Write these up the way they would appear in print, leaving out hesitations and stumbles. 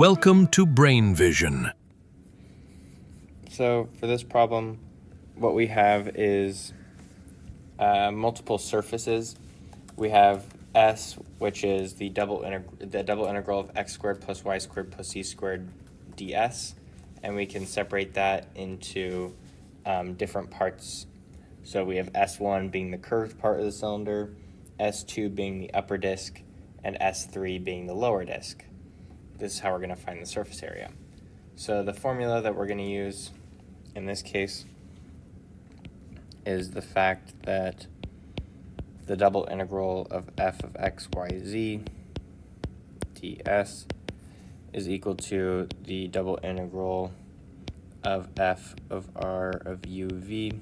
Welcome to Brain Vision. So for this problem, what we have is multiple surfaces. We have S, which is the double integral of x squared plus y squared plus c squared ds, and we can separate that into different parts. So we have S1 being the curved part of the cylinder, S2 being the upper disk, and S3 being the lower disk. This is how we're going to find the surface area. So the formula that we're going to use in this case is the fact that the double integral of f of x, y, z ds is equal to the double integral of f of r of u v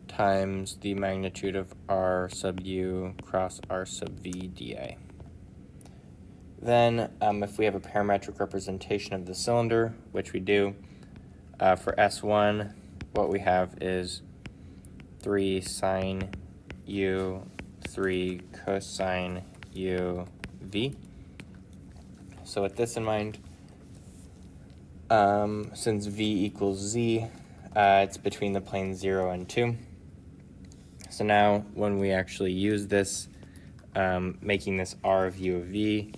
times the magnitude of r sub u cross r sub v dA. Then, if we have a parametric representation of the cylinder, which we do, for S1, what we have is 3 sine u, 3 cosine u v. So with this in mind, since v equals z, it's between the planes 0 and 2. So now when we actually use this, making this r of u of v,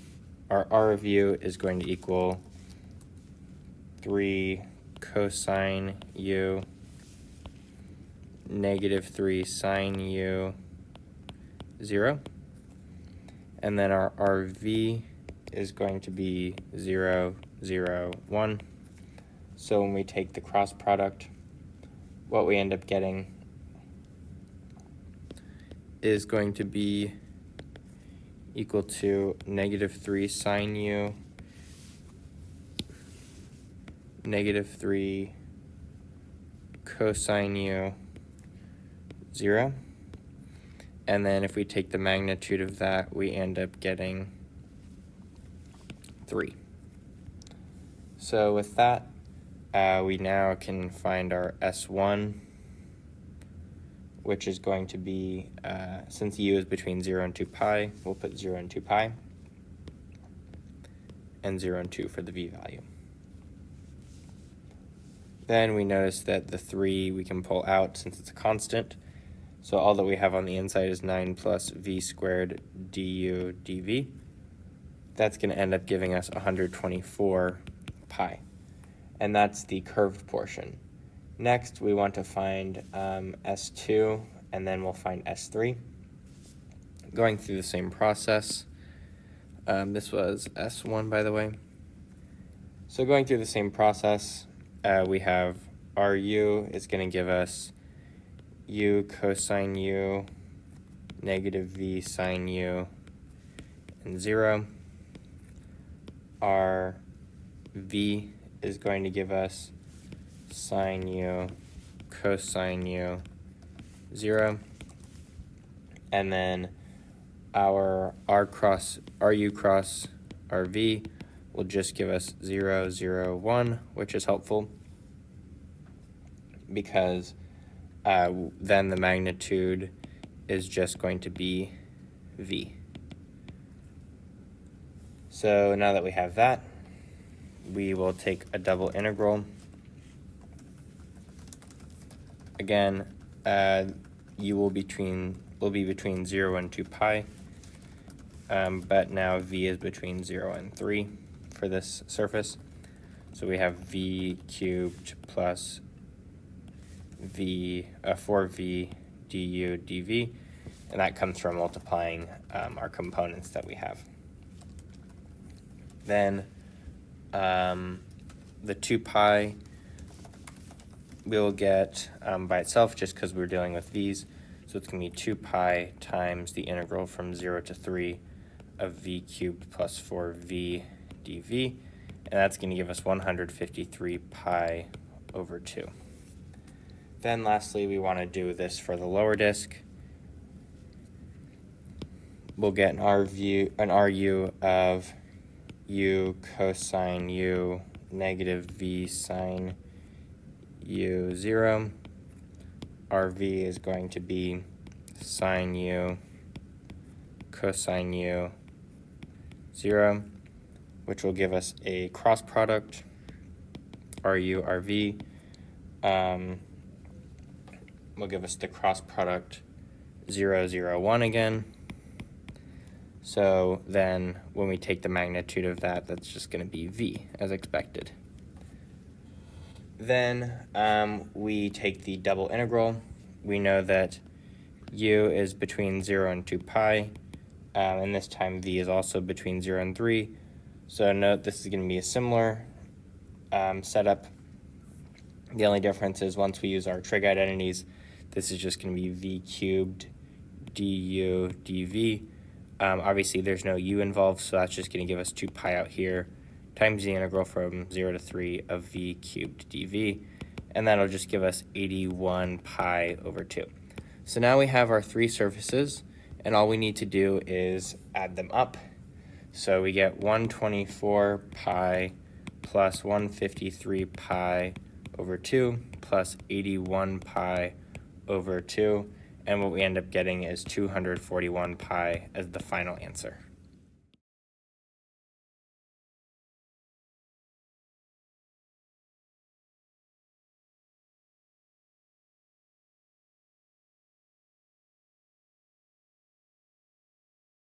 our r of u is going to equal 3 cosine u negative 3 sine u 0. And then our rv is going to be 0, 0, 1. So when we take the cross product, what we end up getting is going to be equal to negative 3 sine u, negative 3 cosine u 0. And then if we take the magnitude of that, we end up getting 3. So with that, we now can find our S1, which is going to be, since u is between 0 and 2 pi, we'll put 0 and 2 pi, and 0 and 2 for the v value. Then we notice that the 3 we can pull out since it's a constant, so all that we have on the inside is 9 plus v squared du dv. That's going to end up giving us 124 pi, and that's the curved portion. Next, we want to find S2, and then we'll find S3. Going through the same process. This was S1, by the way. So going through the same process, we have RU is going to give us U cosine U, negative V sine U, and 0. Our V is going to give us sine u, cosine u, 0. And then our RU cross RV will just give us 0, 0, 1, which is helpful because then the magnitude is just going to be V. So now that we have that, we will take a double integral. Again, u will be between 0 and 2 pi, but now v is between 0 and 3 for this surface. So we have v cubed plus 4v du dv, and that comes from multiplying our components that we have. Then the 2 pi we'll get by itself just because we're dealing with v's. So it's going to be 2 pi times the integral from 0 to 3 of v cubed plus 4v dv. And that's going to give us 153 pi over 2. Then lastly, we want to do this for the lower disk. We'll get an RU of u cosine u negative v sine u 0. RV is going to be sine u cosine u 0. which will give us a cross product, RU, RV, will give us the cross product 0, 0, 1 again. So then when we take the magnitude of that, that's just going to be V as expected. Then we take the double integral. We know that U is between 0 and 2 pi, and this time V is also between 0 and 3. So note this is going to be a similar setup. The only difference is once we use our trig identities, this is just going to be V cubed du dv. Obviously, there's no u involved, so that's just going to give us 2 pi out here times the integral from 0 to 3 of v cubed dv, and that'll just give us 81 pi over 2. So now we have our three surfaces, and all we need to do is add them up. So we get 124 pi plus 153 pi over 2 plus 81 pi over 2, and what we end up getting is 241 pi as the final answer.